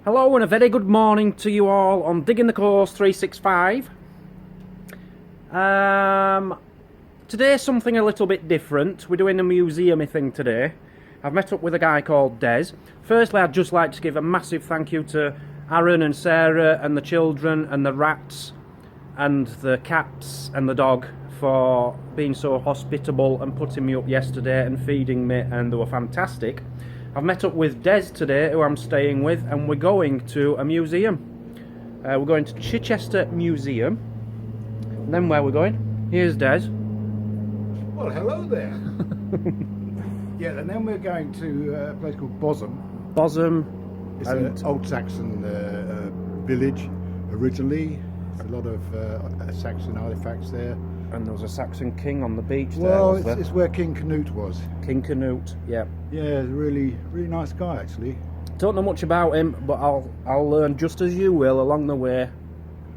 Hello and a very good morning to you all on Digging the Course 365. Today's something a little bit different. We're doing a museum-y thing today. I've met up with a guy called Des. Firstly, I'd just like to give a massive thank you to Aaron and Sarah and the children and the rats and the cats and the dog for being so hospitable and putting me up yesterday and feeding me, and they were fantastic. I've met up with Des today, who I'm staying with, and we're going to a museum. We're going to Chichester Museum. And then where we're going? Here's Des. Well, hello there. Yeah, and then we're going to a place called Bosham. Bosham. It's an old Saxon village originally. There's a lot of Saxon artifacts there. And there was a Saxon king on the beach there. Well, it's where King Canute was. King Canute, yeah. Yeah, he's a really nice guy, actually. Don't know much about him, but I'll learn just as you will along the way,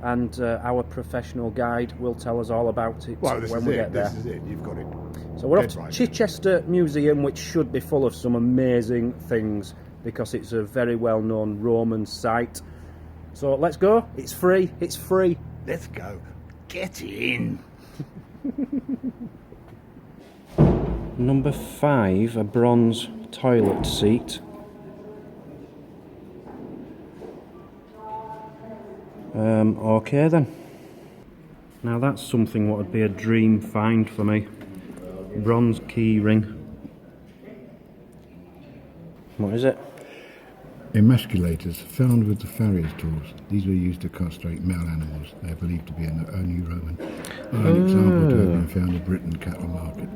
and our professional guide will tell us all about it when we get there. This is it. You've got it. So we're off to Chichester Museum, which should be full of some amazing things because it's a very well-known Roman site. So let's go. It's free. It's free. Let's go. Get in. Number 5, a bronze toilet seat. Okay then. Now that's something what would be a dream find for me. Bronze key ring. What is it? Emasculators found with the farrier's tools. These were used to castrate male animals. They are believed to be an early Roman. An example to have been found in Britain cattle market.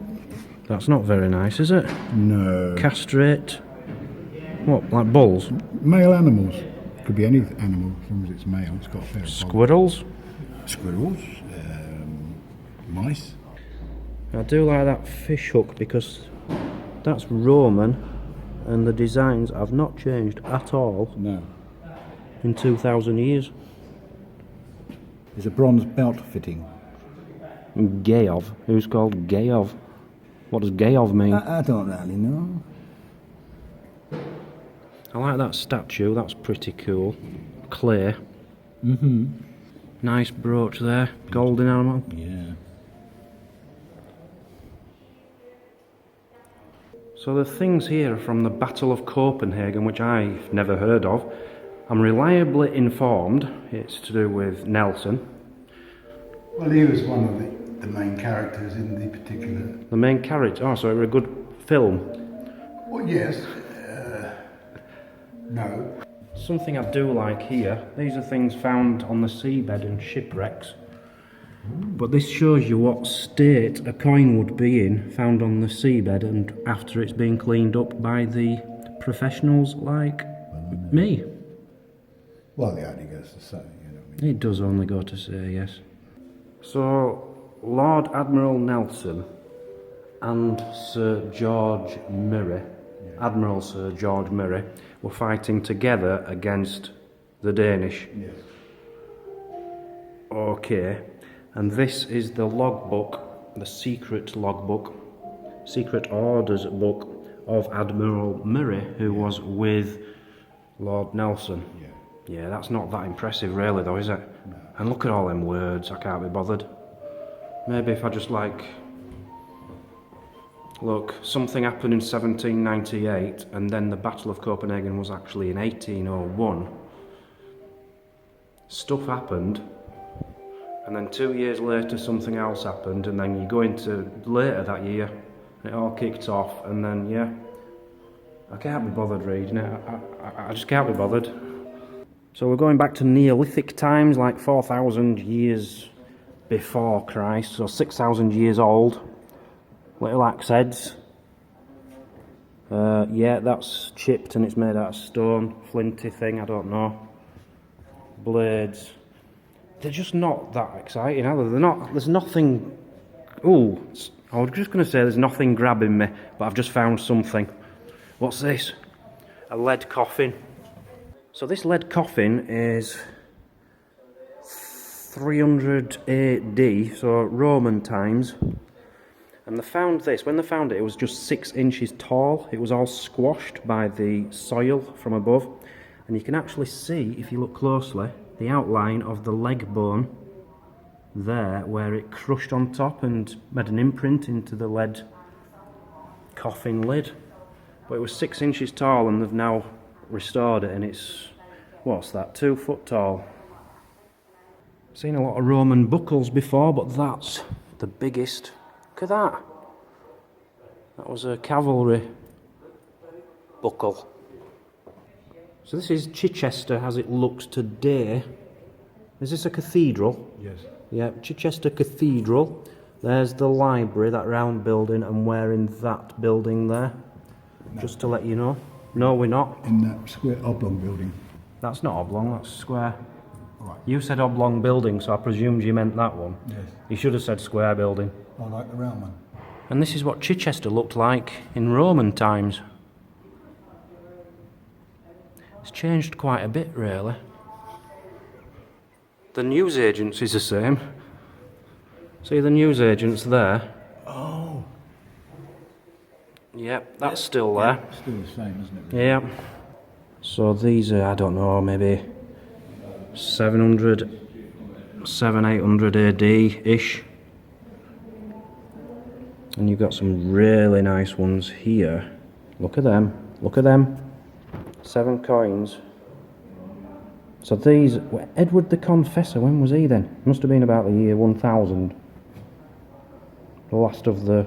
That's not very nice, is it? No. Castrate. What, like bulls? Male animals. Could be any animal as long as it's male. It's got a fair Squirrels? Squirrels. Mice. I do like that fish hook because that's Roman and the designs have not changed at all. No. In 2,000 years. There's a bronze belt fitting. Gayov. Who's called Gayov? What does Gayov mean? I don't really know. I like that statue, that's pretty cool. Clay. Mm-hmm. Nice brooch there. Golden animal. Yeah. So the things here are from the Battle of Copenhagen, which I've never heard of. I'm reliably informed it's to do with Nelson. Well, he was one of the main characters in the particular... The main character? Oh, so it was a good film. Well, yes. No. Something I do like here, these are things found on the seabed and shipwrecks. But this shows you what state a coin would be in, found on the seabed and after it's been cleaned up by the professionals like me. Well, it only goes to say, you know what I mean. It does only go to say, yes. So, Lord Admiral Nelson and Sir George Murray, Admiral Sir George Murray, were fighting together against the Danish. Yes. Okay, and this is the logbook, the secret logbook, secret orders book of Admiral Murray, who was with Lord Nelson. Yeah, that's not that impressive really though, is it? No. And look at all them words, I can't be bothered. Maybe if I just like... Look, something happened in 1798 and then the Battle of Copenhagen was actually in 1801. Stuff happened and then 2 years later something else happened and then you go into later that year and it all kicked off and then, yeah, I can't be bothered reading it. I just can't be bothered. So we're going back to Neolithic times, like 4,000 years before Christ, so 6,000 years old. Little axe heads. Yeah, that's chipped and it's made out of stone. Flinty thing, I don't know. Blades. They're just not that exciting, are they? They're not, there's nothing... Ooh, I was just going to say there's nothing grabbing me, but I've just found something. What's this? A lead coffin. So this lead coffin is 300 AD, so Roman times. And they found this, when they found it, it was just 6 inches tall. It was all squashed by the soil from above. and you can actually see, if you look closely, the outline of the leg bone there, where it crushed on top and made an imprint into the lead coffin lid. But it was 6 inches tall, and they've now restored it, and it's, what's that, 2 foot tall. Seen a lot of Roman buckles before, but that's the biggest. Look at that. That was a cavalry buckle. So this is Chichester as it looks today. Is this a cathedral? Yes. Yeah, Chichester Cathedral. There's the library, that round building, and we're in that building there. No. Just to let you know. No, we're not. In that square oblong building. That's not oblong, that's square. Right. You said oblong building, so I presumed you meant that one. Yes. You should have said square building. I like the round one. And this is what Chichester looked like in Roman times. It's changed quite a bit, really. The newsagents is the same. See the newsagents there? Oh. Yep, that's still there. Yeah, still the same, isn't it? Yeah. So these are, I don't know, maybe 700, 800 AD-ish. And you've got some really nice ones here. Look at them. Look at them. 7 coins. So these, Edward the Confessor, when was he then? Must have been about the year 1000. The last of the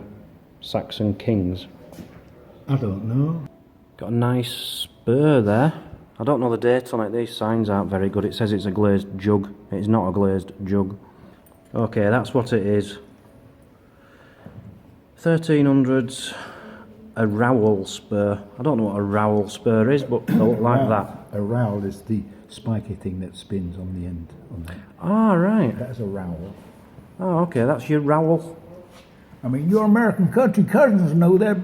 Saxon kings. I don't know. Got a nice spur there. I don't know the date on it, these signs aren't very good. It says it's a glazed jug. It's not a glazed jug. Okay, that's what it is. 1300s, a rowel spur. I don't know what a rowel spur is, but they look like that. A rowel is the spiky thing that spins on the end. On that. Ah, right. That's a rowel. Oh, okay, that's your rowel. I mean, your American country cousins know that.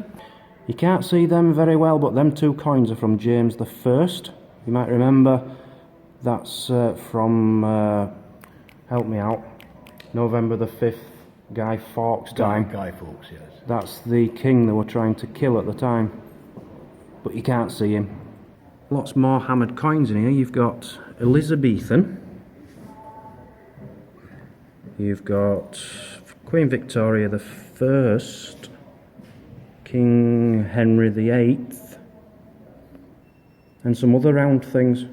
You can't see them very well, but them 2 coins are from James the First. You might remember that's from, help me out, November the 5th, Guy Fawkes time. Guy Fawkes, yes. That's the king they were trying to kill at the time. But you can't see him. Lots more hammered coins in here. You've got Elizabethan. You've got Queen Victoria the First. King Henry VIII. And some other round things.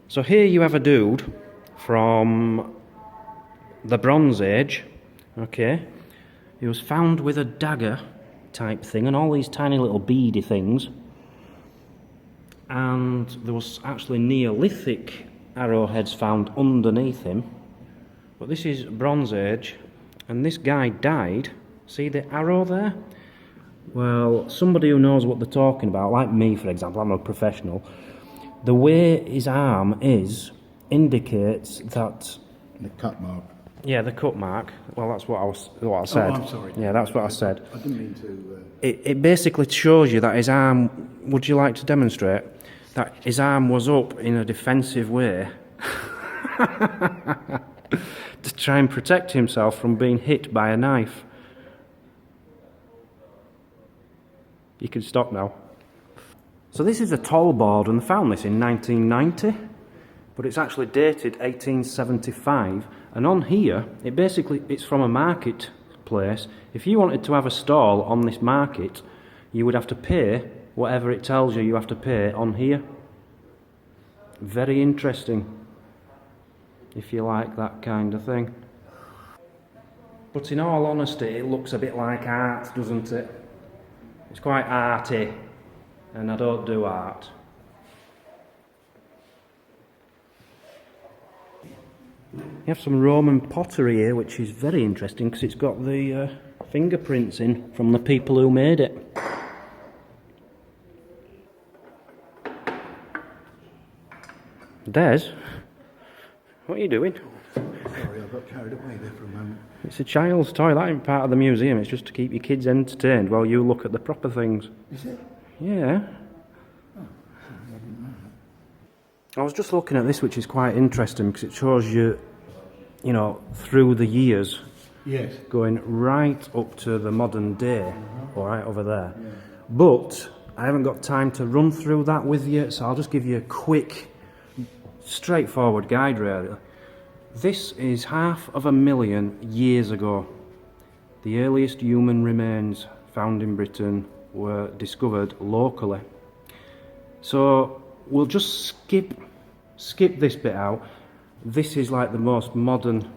So here you have a dude from the Bronze Age. Okay. He was found with a dagger type thing and all these tiny little beady things. And there was actually Neolithic arrowheads found underneath him. But this is Bronze Age, and this guy died. See the arrow there? Well, somebody who knows what they're talking about, like me for example, I'm a professional, the way his arm is indicates that... The cut mark. Yeah, the cut mark. Well, that's what I said. Oh, I'm sorry. Yeah, that's what I said. I didn't mean to... It basically shows you that his arm, would you like to demonstrate? That his arm was up in a defensive way to try and protect himself from being hit by a knife. You can stop now. So this is a toll board, and they found this in 1990, but it's actually dated 1875, and on here, it's from a marketplace. If you wanted to have a stall on this market, you would have to pay whatever it tells you have to pay on here. Very interesting, if you like that kind of thing. But in all honesty, it looks a bit like art, doesn't it? It's quite arty, and I don't do art. You have some Roman pottery here, which is very interesting because it's got the fingerprints in from the people who made it. Des, what are you doing? Sorry, I got carried away there for a moment. It's a child's toy, that ain't part of the museum, it's just to keep your kids entertained while you look at the proper things. Is it? Yeah. Oh, I didn't know that. I was just looking at this, which is quite interesting because it shows you, through the years. Yes. Going right up to the modern day, all right, over there. Yeah. But I haven't got time to run through that with you, so I'll just give you a quick, straightforward guide really. This is 500,000 years ago. The earliest human remains found in Britain were discovered locally. So we'll just skip this bit out. This is like the most modern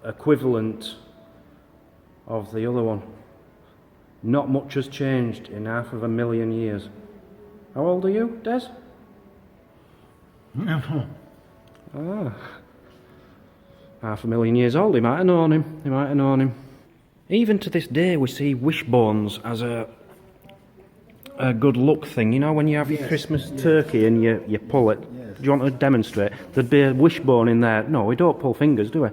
equivalent of the other one. Not much has changed in 500,000 years. How old are you, Des? Ah. 500,000 years old, he might have known him. Even to this day we see wishbones as a good luck thing. You know when you have your Christmas turkey and you pull it? Yes. Do you want to demonstrate? There'd be a wishbone in there. No, we don't pull fingers, do we?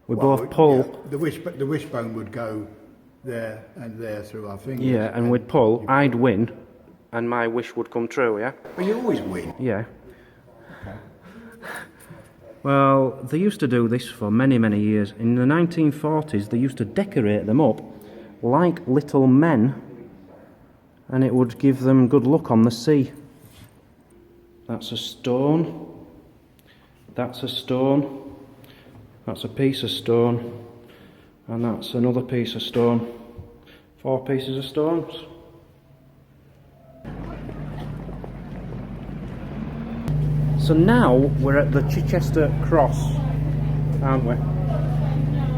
We both pull. Yeah, the wishbone would go there and there through our fingers. Yeah, and we'd pull. I'd win, and my wish would come true, yeah? But you always win. Yeah. Well, they used to do this for many, many years. In the 1940s, they used to decorate them up like little men, and it would give them good luck on the sea. That's a stone. That's a stone. That's a piece of stone. And that's another piece of stone. 4 pieces of stones. So now we're at the Chichester Cross, aren't we?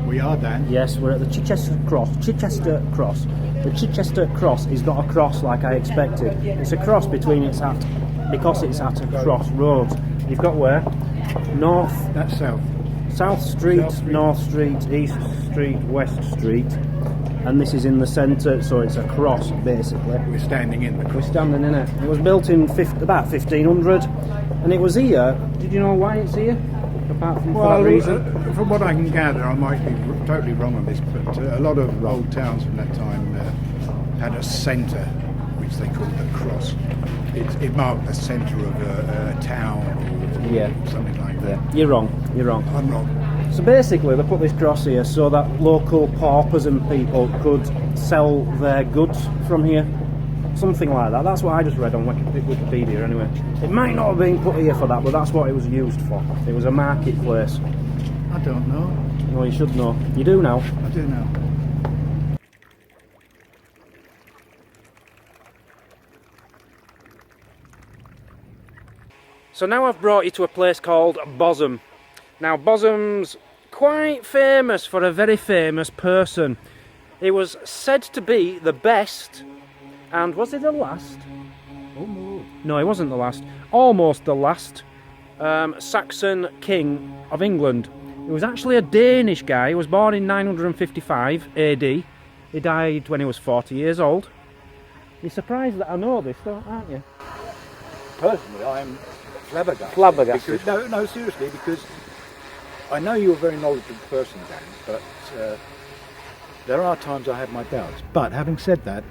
We are, Dan. Yes, we're at the Chichester Cross. Chichester Cross. The Chichester Cross is not a cross like I expected. It's a cross because it's at a crossroads. You've got where? North. That's south. South Street, South Street. North Street, East Street, West Street, and this is in the centre, so it's a cross basically. We're standing in the We're cross. standing in it. It was built in about 1500, and it was here. Did you know why it's here? Apart from for that reason. From what I can gather, I might be totally wrong on this, but a lot of old towns from that time had a centre, which they called the cross. It marked the centre of a town or Yeah. something like that. You're wrong. I'm wrong. So basically, they put this cross here so that local paupers and people could sell their goods from here. Something like that. That's what I just read on Wikipedia anyway. It might not have been put here for that, but that's what it was used for. It was a marketplace. I don't know. No, you should know. You do now. I do know. So now I've brought you to a place called Bosham. Now Bosham's quite famous for a very famous person. He was said to be the best, and was he the last? No, he wasn't the last. Almost the last Saxon king of England. He was actually a Danish guy. He was born in 955 AD. He died when he was 40 years old. You're surprised that I know this, though, aren't you? Personally, I'm flabbergasted. Flabbergasted. Because, no, seriously, because I know you're a very knowledgeable person, Dan, but there are times I have my doubts. But having said that,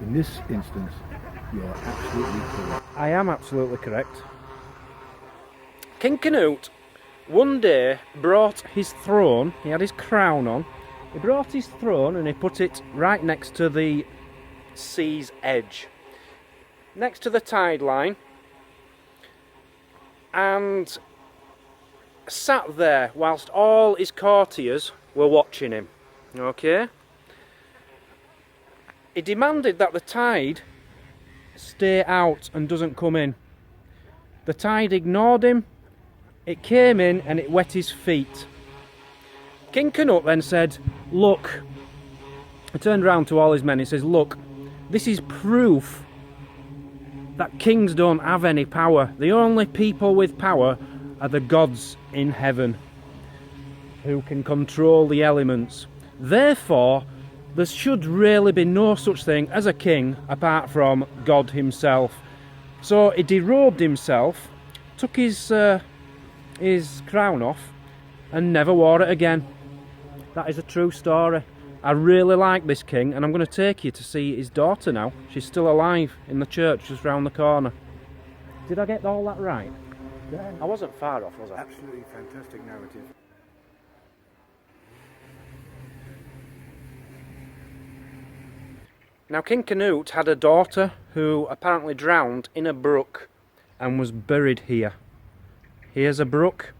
in this instance, you're absolutely correct. I am absolutely correct. King Canute one day brought his throne, he had his crown on, he brought his throne and he put it right next to the sea's edge, next to the tide line, and sat there whilst all his courtiers were watching him. Okay? He demanded that the tide stay out and doesn't come in. The tide ignored him, it came in and it wet his feet. King Canute then said, look, he turned round to all his men, he says, look, this is proof that kings don't have any power. The only people with power are the gods in heaven who can control the elements. Therefore, there should really be no such thing as a king apart from God himself. So he derobed himself, took his crown off, and never wore it again. That is a true story. I really like this king, and I'm going to take you to see his daughter now. She's still alive in the church just round the corner. Did I get all that right? Yeah. I wasn't far off, was I? Absolutely fantastic narrative. Now, King Canute had a daughter who apparently drowned in a brook and was buried here. Here's a brook.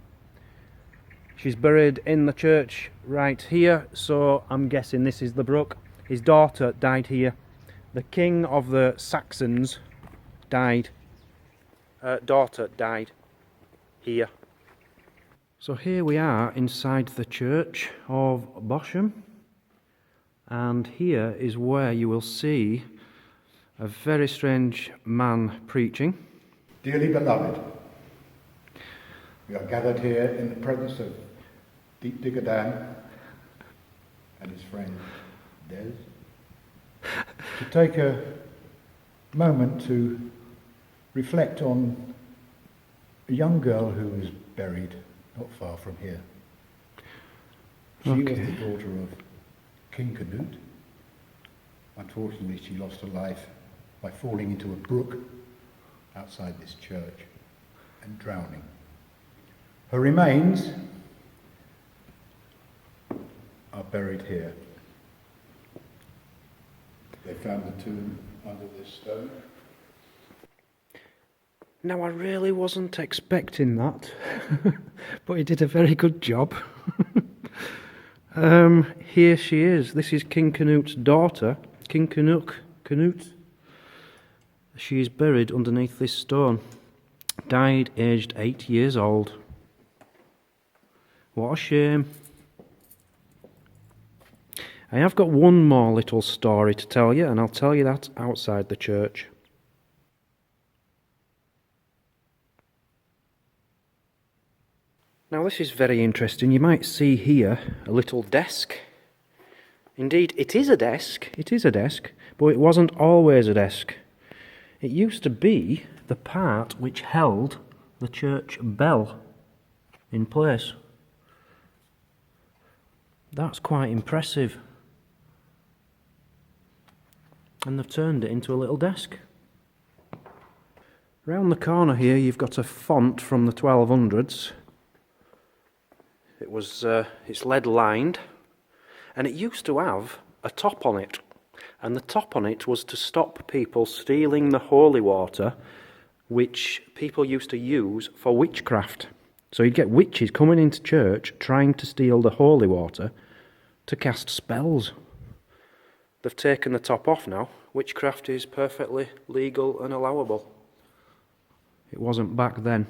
She's buried in the church right here, so I'm guessing this is the brook. His daughter died here. The king of the Saxons died. Daughter died here. So here we are inside the church of Bosham. And here is where you will see a very strange man preaching. Dearly beloved, we are gathered here in the presence of Deep Digger Dan and his friend Des to take a moment to reflect on a young girl who was buried not far from here. She was the daughter of King Canute. Unfortunately, she lost her life by falling into a brook outside this church and drowning. Her remains are buried here. They found the tomb under this stone. Now, I really wasn't expecting that, but he did a very good job. Here she is. This is King Canute's daughter, King Canute. She is buried underneath this stone. Died aged 8 years old. What a shame. I have got one more little story to tell you, and I'll tell you that outside the church. Now this is very interesting. You might see here a little desk. Indeed, it is a desk. It is a desk, but it wasn't always a desk. It used to be the part which held the church bell in place. That's quite impressive. And they've turned it into a little desk. Round the corner here you've got a font from the 1200s. It's lead lined, and it used to have a top on it, and the top on it was to stop people stealing the holy water which people used to use for witchcraft. So you'd get witches coming into church trying to steal the holy water to cast spells. They've taken the top off now. Witchcraft is perfectly legal and allowable. It wasn't back then.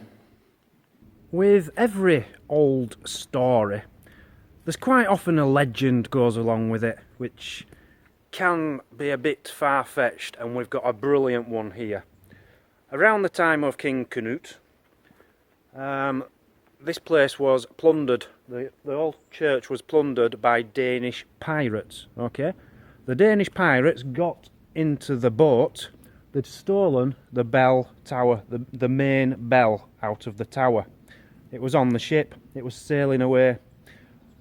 With every old story, there's quite often a legend goes along with it, which can be a bit far-fetched, and we've got a brilliant one here. Around the time of King Canute, this place was plundered. The old church was plundered by Danish pirates, okay? The Danish pirates got into the boat. They'd stolen the bell tower, the main bell out of the tower. It was on the ship, it was sailing away.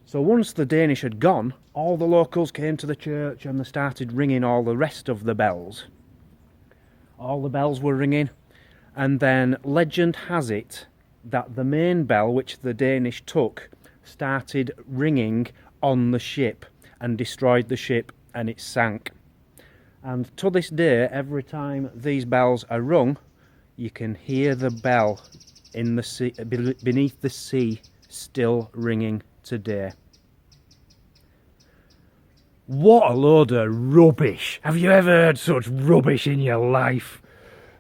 So once the Danish had gone, all the locals came to the church and they started ringing all the rest of the bells. All the bells were ringing, and then legend has it that the main bell, which the Danish took, started ringing on the ship and destroyed the ship, and it sank. And to this day, every time these bells are rung, you can hear the bell in the sea, beneath the sea, still ringing today. What a load of rubbish! Have you ever heard such rubbish in your life?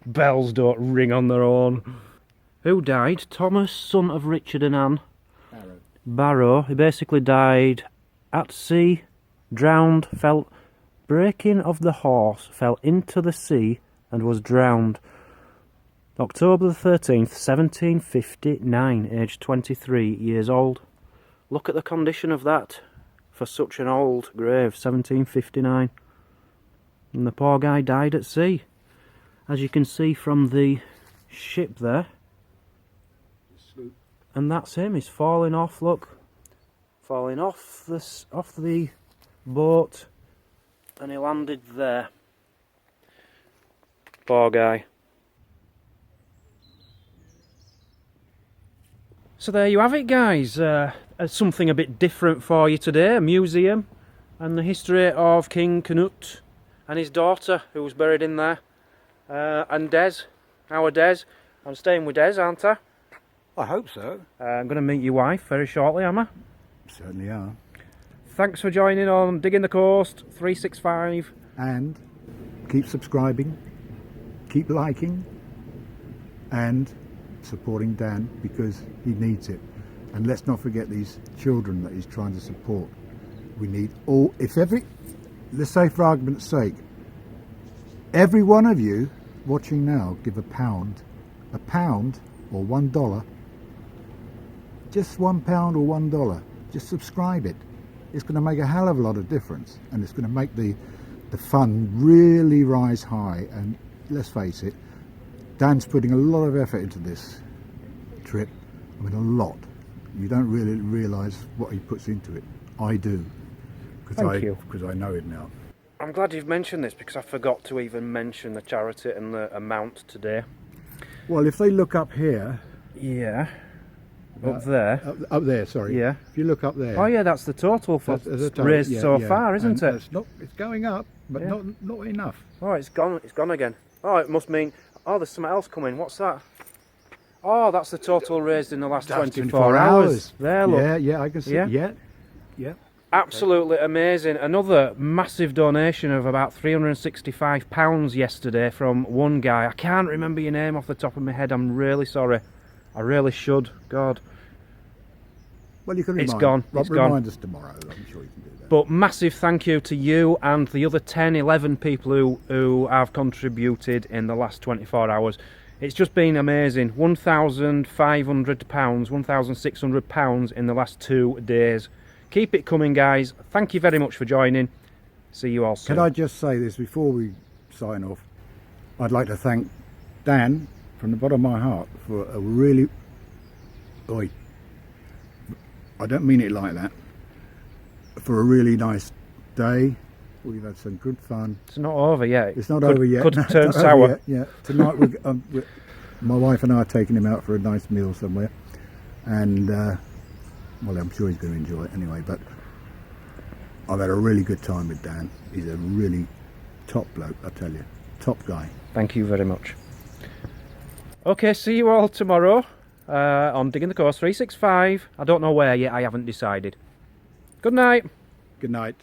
Bells don't ring on their own. Who died? Thomas, son of Richard and Anne Barrow. He basically died at sea, drowned, breaking of the horse, fell into the sea and was drowned. October the 13th, 1759, aged 23 years old. Look at the condition of that for such an old grave, 1759. And the poor guy died at sea. As you can see from the ship there. And that's him, he's falling off, look. Falling off the boat, and he landed there. Poor guy. So there you have it, guys. Something a bit different for you today. A museum and the history of King Canute and his daughter, who was buried in there. And Des, our Des. I'm staying with Des, aren't I? I hope so. I'm going to meet your wife very shortly, am I? Certainly are. Thanks for joining on Digging the Coast 365. And keep subscribing, keep liking, and supporting Dan, because he needs it. And let's not forget these children that he's trying to support. We need all, let's say for argument's sake, every one of you watching now give a pound or $1, just £1 or $1, just subscribe it. It's going to make a hell of a lot of difference, and it's going to make the fun really rise high. And let's face it, Dan's putting a lot of effort into this trip. I mean, a lot. You don't really realise what he puts into it. I do, because I know it now. I'm glad you've mentioned this, because I forgot to even mention the charity and the amount today. Well, if they look up here... Yeah. Up there. Up there, sorry. Yeah. If you look up there... Oh yeah, that's the total for raised so far, isn't it? It's going up, but not enough. Oh, it's gone again. Oh, it must mean... Oh, there's something else coming. What's that? Oh, that's the total raised in the last 24 hours. There, look. Yeah, I can see. Yeah. Absolutely amazing. Another massive donation of about £365 yesterday from one guy. I can't remember your name off the top of my head. I'm really sorry. I really should. God. Well, you can remind us tomorrow. I'm sure you can do that. But massive thank you to you and the other 10, 11 people who have contributed in the last 24 hours. It's just been amazing. £1,500, £1,600 in the last 2 days. Keep it coming, guys. Thank you very much for joining. See you all soon. Can I just say this before we sign off? I'd like to thank Dan from the bottom of my heart for a really... I don't mean it like that. For a really nice day. We've had some good fun. It's not over yet. It's not over yet. Could turn sour. Yeah. Tonight, my wife and I are taking him out for a nice meal somewhere. And... well, I'm sure he's going to enjoy it anyway, but I've had a really good time with Dan. He's a really top bloke, I tell you. Top guy. Thank you very much. Okay, see you all tomorrow on Digging the Coast 365. I don't know where yet, I haven't decided. Good night. Good night.